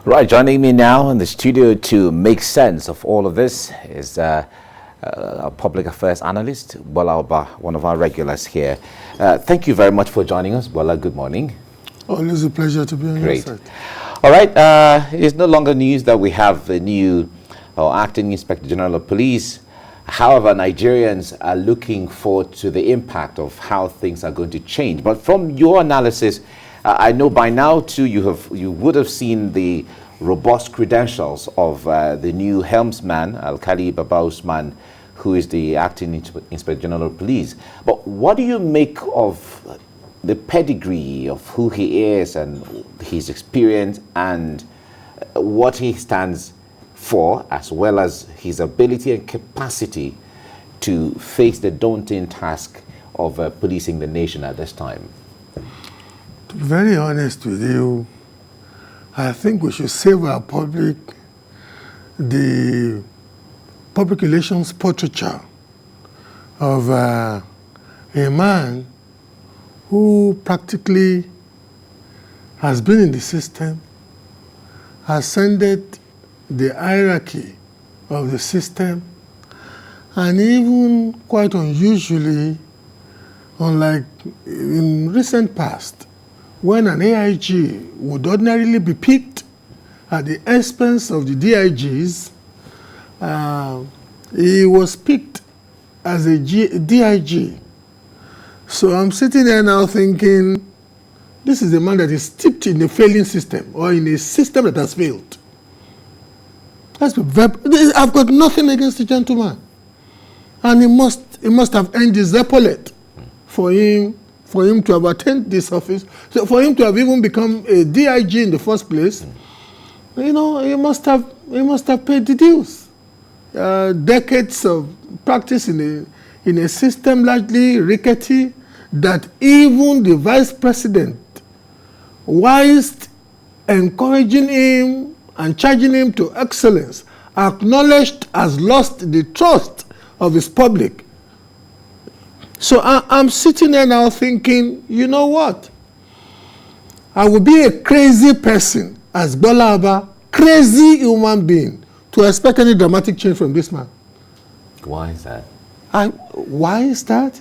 Right, joining me now in the studio to make sense of all of this is a public affairs analyst, Bola Oba, one of our regulars here. Thank you very much for joining us, Bola. Good morning. Always a pleasure to be on your side. All right, it's no longer news that we have a new acting Inspector General of Police. However, Nigerians are looking forward to the impact of how things are going to change. But from your analysis, I know by now too you would have seen the robust credentials of the new helmsman, Alkali Usman, who is the acting Inspector General of Police. But what do you make of the pedigree of who he is and his experience and what he stands for, as well as his ability and capacity to face the daunting task of policing the nation at this time? To be very honest with you, I think we should save our the public relations portraiture of a man who practically has been in the system, ascended the hierarchy of the system, and even quite unusually, unlike in recent past, when an AIG would ordinarily be picked at the expense of the DIGs, he was picked as a DIG. So I'm sitting there now thinking, this is a man that is steeped in a failing system or in a system that has failed. I've got nothing against the gentleman. And he must have earned his epaulette for him to have attained this office, so for him to have even become a DIG in the first place. You know, he must have paid the dues. Decades of practice in a system largely rickety, that even the vice president, whilst encouraging him and charging him to excellence, acknowledged has lost the trust of his public. So I'm sitting there now thinking, you know what? I would be a crazy person as Bola Oba, crazy human being, to expect any dramatic change from this man. Why is that? Why is that?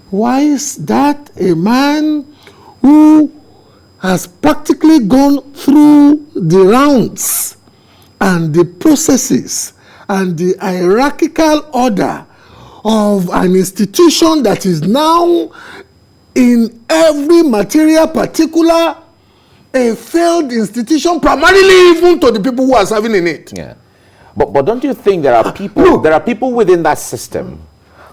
Why is that a man who has practically gone through the rounds and the processes and the hierarchical order of an institution that is now in every material particular a failed institution, primarily even to the people who are serving in it? Yeah. But don't you think there are people within that system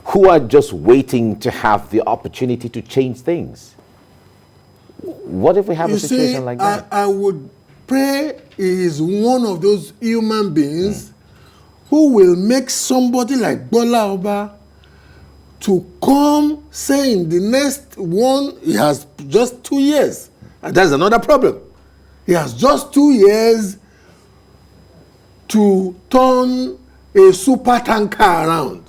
who are just waiting to have the opportunity to change things? What if we have a situation like that? I would pray he is one of those human beings who will make somebody like Bola Oba to come saying the next one, he has just 2 years. And that's another problem. He has just 2 years to turn a super tanker around.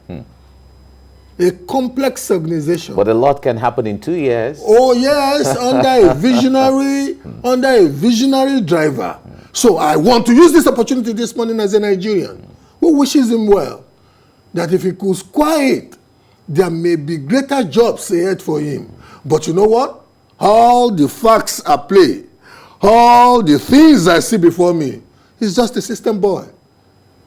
A complex organization. But a lot can happen in 2 years. Oh yes, under a visionary driver. So I want to use this opportunity this morning as a Nigerian who wishes him well, that if he could square it, there may be greater jobs ahead for him. But you know what? All the facts at play, all the things I see before me, he's just a system boy.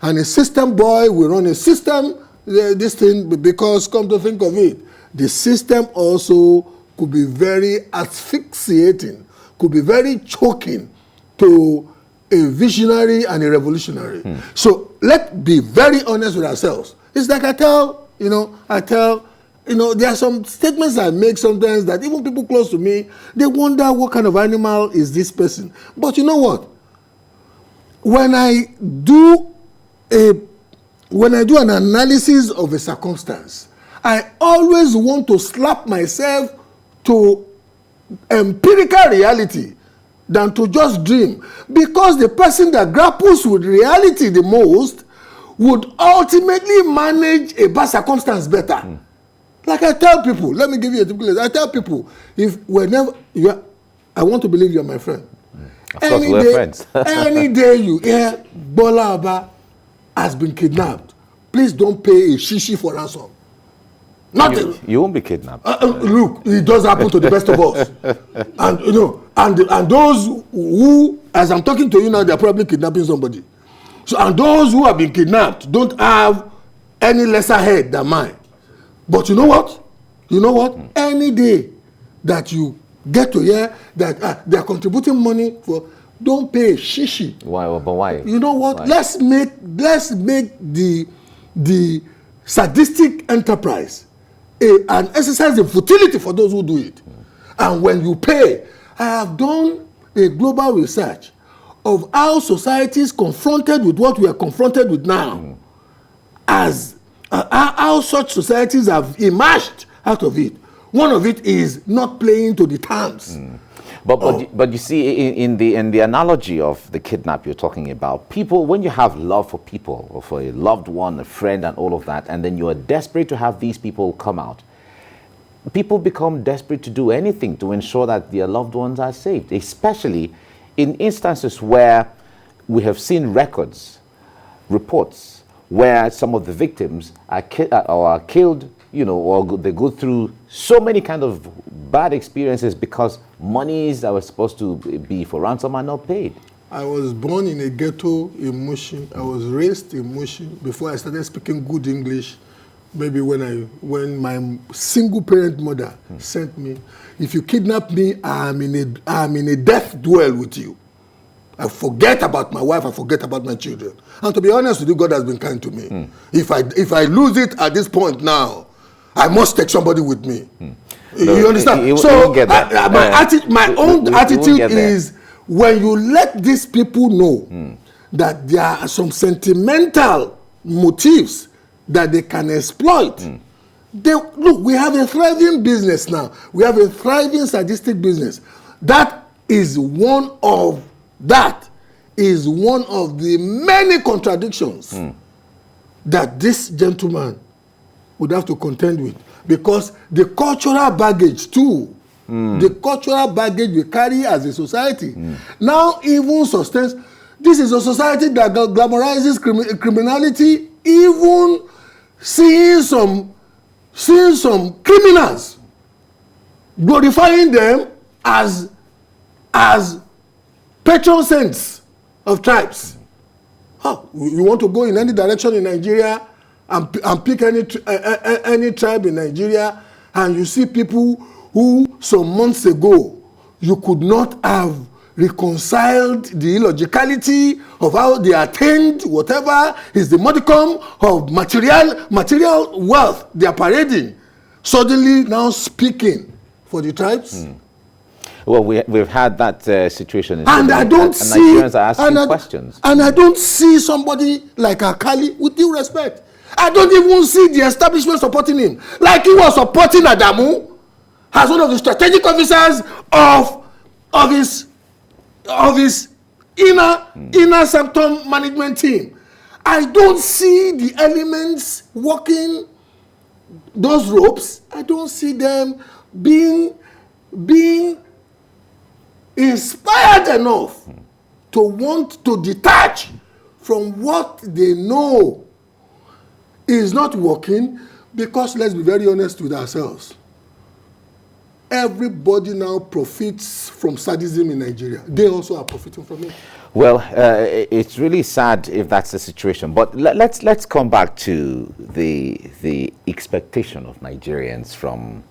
And a system boy will run a system, this thing, because come to think of it, the system also could be very asphyxiating, could be very choking to a visionary and a revolutionary. So let's be very honest with ourselves. It's like I tell, there are some statements I make sometimes that even people close to me, they wonder what kind of animal is this person. But you know what? When I do an analysis of a circumstance, I always want to slap myself to empirical reality than to just dream. Because the person that grapples with reality the most would ultimately manage a bad circumstance better. Like I tell people, let me give you a typical example. I tell people, I want to believe you're my friend. Of course, we're friends. Any day you hear Bola Aba has been kidnapped, please don't pay a shishi for ransom. You won't be kidnapped. Look, it does happen to the best of us. And you know, and those who, as I'm talking to you now, they're probably kidnapping somebody. So, and those who have been kidnapped don't have any lesser head than mine. But you know what? Any day that you get to hear that they are contributing money for, don't pay shishi. Why? But why? You know what? Why? Let's make the sadistic enterprise an exercise in futility for those who do it. And when you pay, I have done a global research of how societies confronted with what we are confronted with now, as how such societies have emerged out of it. One of it is not playing to the terms. But you see, in the analogy of the kidnap you're talking about, people, when you have love for people, or for a loved one, a friend, and all of that, and then you are desperate to have these people come out, people become desperate to do anything to ensure that their loved ones are saved, especially in instances where we have seen reports, where some of the victims are killed, you know, or they go through so many kind of bad experiences because monies that were supposed to be for ransom are not paid. I was born in a ghetto in Mushin. I was raised in Mushin before I started speaking good English. Maybe when my single parent mother sent me, if you kidnap me, I'm in a death duel with you. I forget about my wife, I forget about my children. And to be honest with you, God has been kind to me. If I lose it at this point now, I must take somebody with me. You understand? So my own attitude is, when you let these people know that there are some sentimental motives that they can exploit. Look, we have a thriving business now. We have a thriving sadistic business. That is one of the many contradictions that this gentleman would have to contend with, because the cultural baggage too, the cultural baggage we carry as a society now even sustains. This is a society that glamorizes criminality, even seeing some criminals, glorifying them as patron saints of tribes. You want to go in any direction in Nigeria and pick any tribe in Nigeria, and you see people who some months ago you could not have reconciled the illogicality of how they attained whatever is the modicum of material wealth they are parading, suddenly now speaking for the tribes. Well, we've had that situation, and I don't see Nigerians are asking questions. And I don't see somebody like Alkali, with due respect. I don't even see the establishment supporting him, like he was supporting Adamu as one of the strategic officers of his inner sanctum management team. I don't see the elements walking those ropes. I don't see them being inspired enough to want to detach from what they know is not working, because let's be very honest with ourselves. Everybody now profits from sadism in Nigeria. They also are profiting from it. Well, it's really sad if that's the situation. But let's come back to the expectation of Nigerians from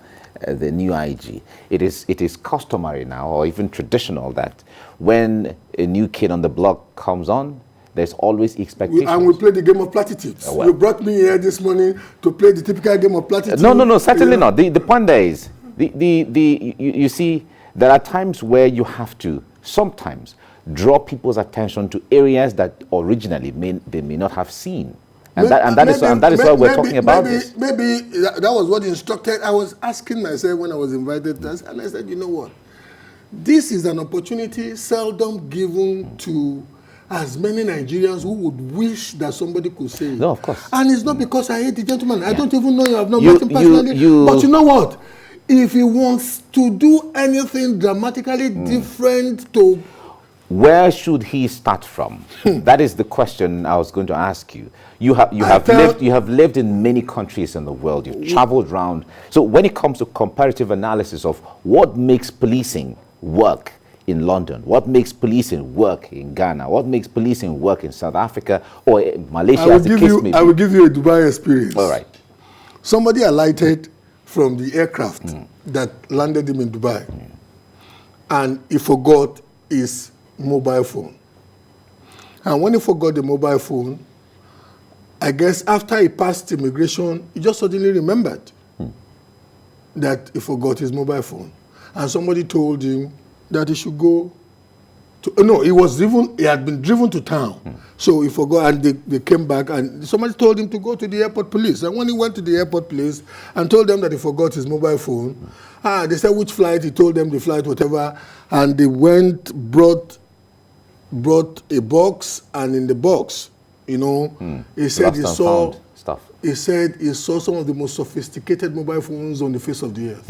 the new IG. It is customary now, or even traditional, that when a new kid on the block comes on, there's always expectations. And we play the game of platitudes. You brought me here this morning to play the typical game of platitudes. No, certainly not. The point there is, you see, there are times where you have to sometimes draw people's attention to areas that originally they may not have seen. And that is why we're talking about this. Maybe that was what instructed. I was asking myself when I was invited, and I said, you know what? This is an opportunity seldom given to as many Nigerians who would wish that somebody could say it. No, of course. And it's not because I hate the gentleman. I don't even know you. I've not met him personally. But you know what? If he wants to do anything dramatically different to where should he start from? That is the question I was going to ask you. You have lived in many countries in the world. You've traveled around. So when it comes to comparative analysis of what makes policing work in London, what makes policing work in Ghana, what makes policing work in South Africa or Malaysia, as the case may be. I will give you a Dubai experience. All right. Somebody alighted from the aircraft that landed him in Dubai, and he forgot his mobile phone. And when he forgot the mobile phone, I guess after he passed immigration, he just suddenly remembered that he forgot his mobile phone. And somebody told him that he should go to, no, he had been driven to town. So he forgot, and they came back, and somebody told him to go to the airport police. And when he went to the airport police and told them that he forgot his mobile phone, they said which flight, he told them the flight, whatever, and they went, brought a box, and in the box, he said he saw stuff. He said he saw some of the most sophisticated mobile phones on the face of the earth.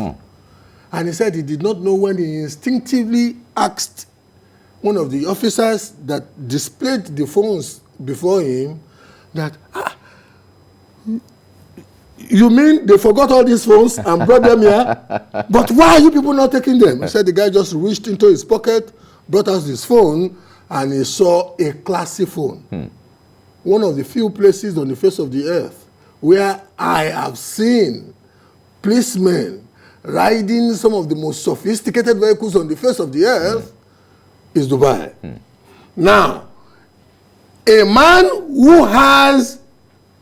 And he said he did not know when he instinctively asked one of the officers that displayed the phones before him that, you mean they forgot all these phones and brought them here? But why are you people not taking them? He said the guy just reached into his pocket, brought out his phone, and he saw a classy phone. One of the few places on the face of the earth where I have seen policemen riding some of the most sophisticated vehicles on the face of the earth is Dubai. Now, a man who has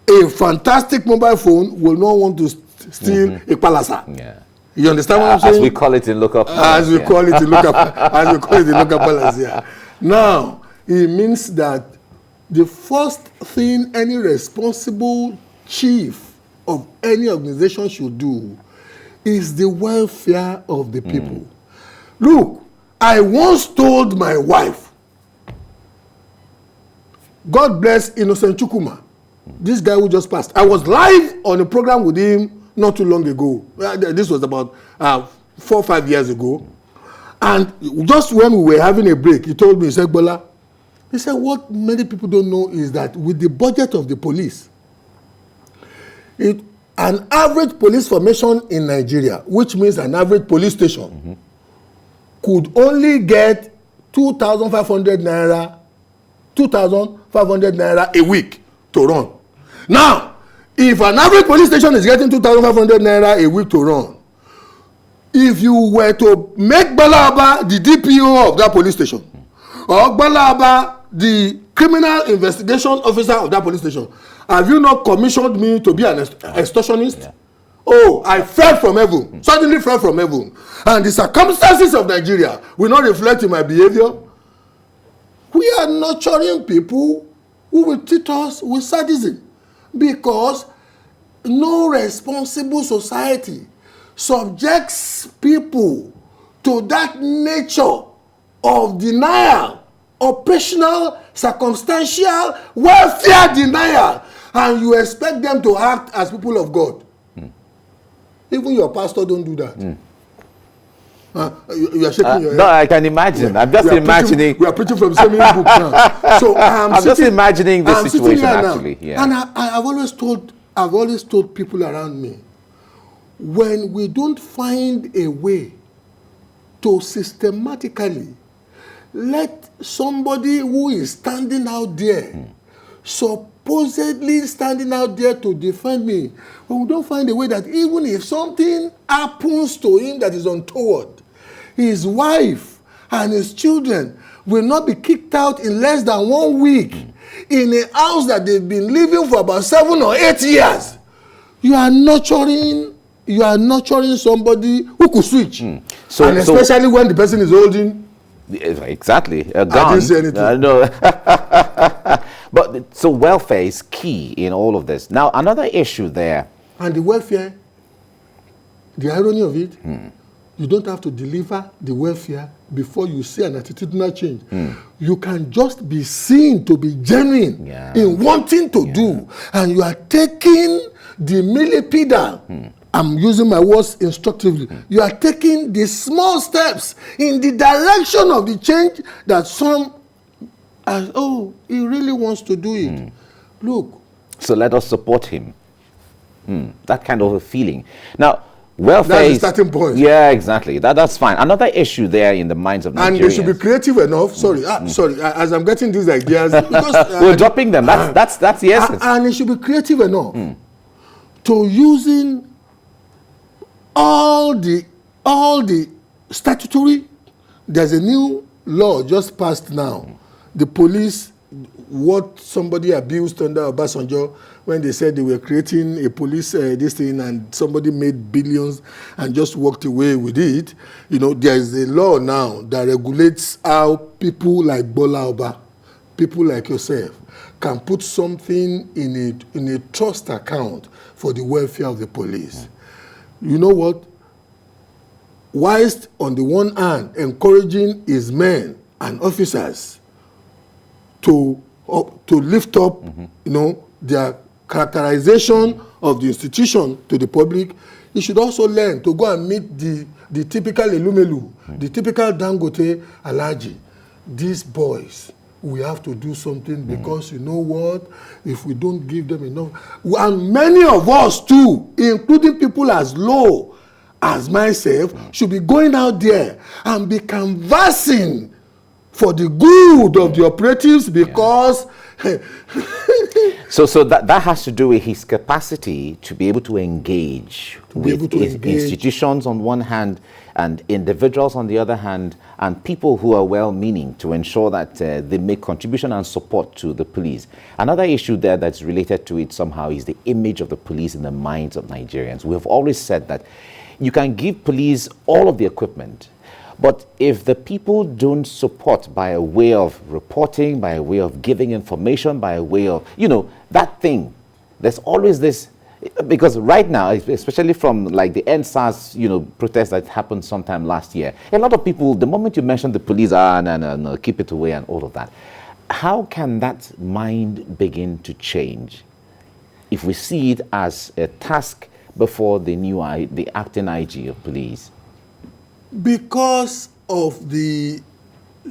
a fantastic mobile phone will not want to steal a palasa. Yeah. You understand what I'm saying? As we call it in local as we call it in local palace. Yeah. Now, it means that the first thing any responsible chief of any organization should do is the welfare of the people. Look, I once told my wife, God bless Innocent Chukuma, this guy who just passed. I was live on a program with him not too long ago. This was about 4 or 5 years ago. And just when we were having a break, he told me, he said, Bola, he said, what many people don't know is that with the budget of the police, an average police formation in Nigeria, which means an average police station, could only get 2,500 naira a week to run. Now, if an average police station is getting 2,500 naira a week to run, if you were to make Balaba the DPO of that police station, or Balaba the criminal investigation officer of that police station, have you not commissioned me to be an extortionist? Yeah. Oh, I fell from heaven, suddenly fell from heaven. And the circumstances of Nigeria will not reflect in my behavior. We are nurturing people who will treat us with sadism, because no responsible society subjects people to that nature of denial, operational, circumstantial, welfare denial, and you expect them to act as people of God. Even your pastor don't do that. You are shaking your head. No, I can imagine. I'm just imagining. We are preaching from the same book now. So I'm just imagining the situation actually. Yeah. And I've always told people around me, when we don't find a way to systematically let somebody who is standing out there, supposedly standing out there to defend me, when we don't find a way that even if something happens to him that is untoward, his wife and his children will not be kicked out in less than 1 week in a house that they've been living for about 7 or 8 years. You are nurturing somebody who could switch. And especially when the person is holding. Exactly. A gun. I didn't say anything. No. But so welfare is key in all of this. Now, another issue there. And the welfare, the irony of it, you don't have to deliver the welfare before you see an attitudinal change. You can just be seen to be genuine in wanting to do, and you are taking the millipede I'm using my words instructively. You are taking the small steps in the direction of the change that some are, oh, he really wants to do it. Look. So let us support him. That kind of a feeling. Now, welfare That's is the starting point. Yeah, exactly. That's fine. Another issue there in the minds of Nigerians. And they should be creative enough. Sorry, as I'm getting these ideas, because we're dropping them. That's the essence. And it should be creative enough to using all the statutory. There's a new law just passed now. The police, what somebody abused under Obasanjo when they said they were creating a police this thing, and somebody made billions and just walked away with it. You know, there is a law now that regulates how people like Bola Oba, people like yourself, can put something in a trust account for the welfare of the police. You know what? Whilst on the one hand encouraging his men and officers to lift up, you know, their characterization of the institution to the public, he should also learn to go and meet the typical Elumelu, the typical Dangote Alhaji. These boys, we have to do something because you know what? If we don't give them enough, and many of us too, including people as low as myself, should be going out there and be canvassing for the good of the operatives, because so that has to do with his capacity to be able to engage with institutions on one hand and individuals on the other hand, and people who are well-meaning, to ensure that they make contribution and support to the police. Another issue there that's related to it somehow is the image of the police in the minds of Nigerians. We have always said that you can give police all of the equipment, but if the people don't support by a way of reporting, by a way of giving information, by a way of, you know, that thing, there's always this, because right now, especially from like the NSAS, you know, protest that happened sometime last year, a lot of people, the moment you mention the police, no, keep it away and all of that. How can that mind begin to change if we see it as a task before the acting IG of police? Because of the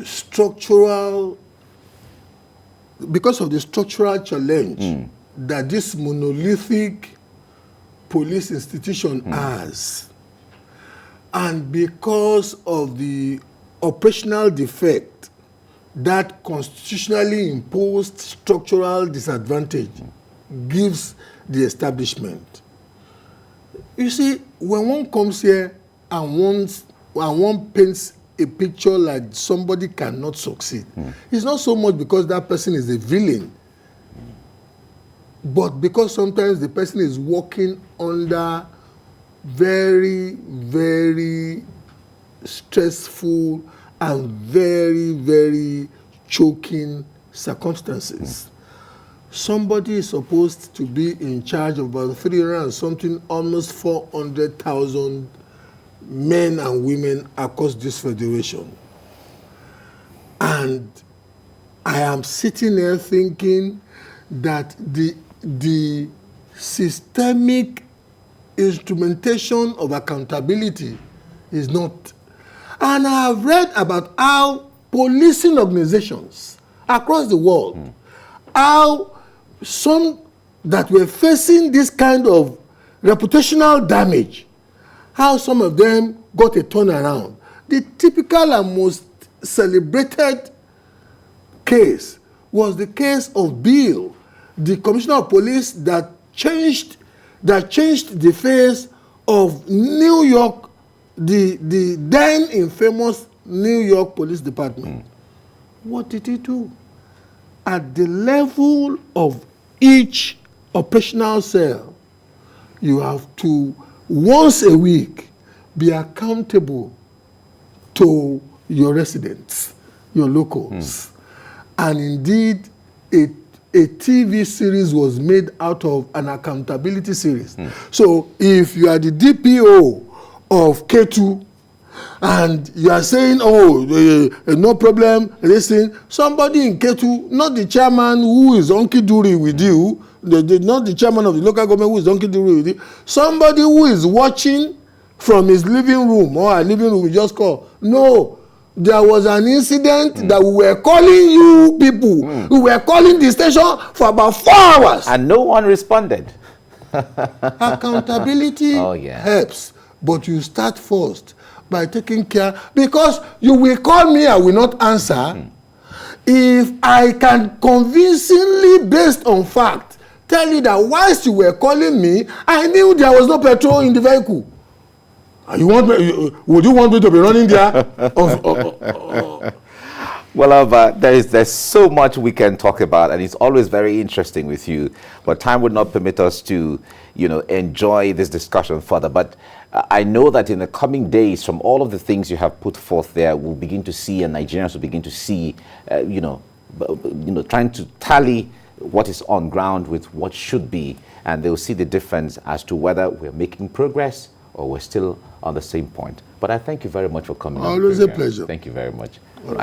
structural challenge that this monolithic police institution has, and because of the operational defect that constitutionally imposed structural disadvantage gives the establishment. You see, when one comes here and one paints a picture like somebody cannot succeed, it's not so much because that person is a villain, but because sometimes the person is working under very, very stressful and very, very choking circumstances. Somebody is supposed to be in charge of about 300 and something, almost 400,000 men and women across this federation. And I am sitting there thinking that the systemic instrumentation of accountability is not. And I have read about how policing organizations across the world, how some that were facing this kind of reputational damage, how some of them got a turnaround. The typical and most celebrated case was the case of Bill, the commissioner of police that changed the face of New York, the then infamous New York Police Department. What did he do? At the level of each operational cell, you have to once a week be accountable to your residents, your locals. And indeed, a TV series was made out of an accountability series. So if you are the DPO of K2 and you are saying, oh, no problem, listen, somebody in K2, not the chairman who is Onki Duri with you, not the chairman of the local government who is donkey dealing with it. Somebody who is watching from his living room or a living room, we just call. No, there was an incident that we were calling you people. We were calling the station for about 4 hours. And no one responded. Accountability helps, but you start first by taking care, because you will call me, I will not answer. If I can convincingly, based on fact, tell you that whilst you were calling me, I knew there was no petrol in the vehicle. You want me, would you want me to be running there? Well, there's so much we can talk about, and it's always very interesting with you. But time would not permit us to, enjoy this discussion further. But I know that in the coming days, from all of the things you have put forth there, we'll begin to see, and Nigerians will begin to see, trying to tally what is on ground with what should be, and they'll see the difference as to whether we're making progress or we're still on the same point. But I thank you very much for coming. Always a pleasure. Thank you very much. Right.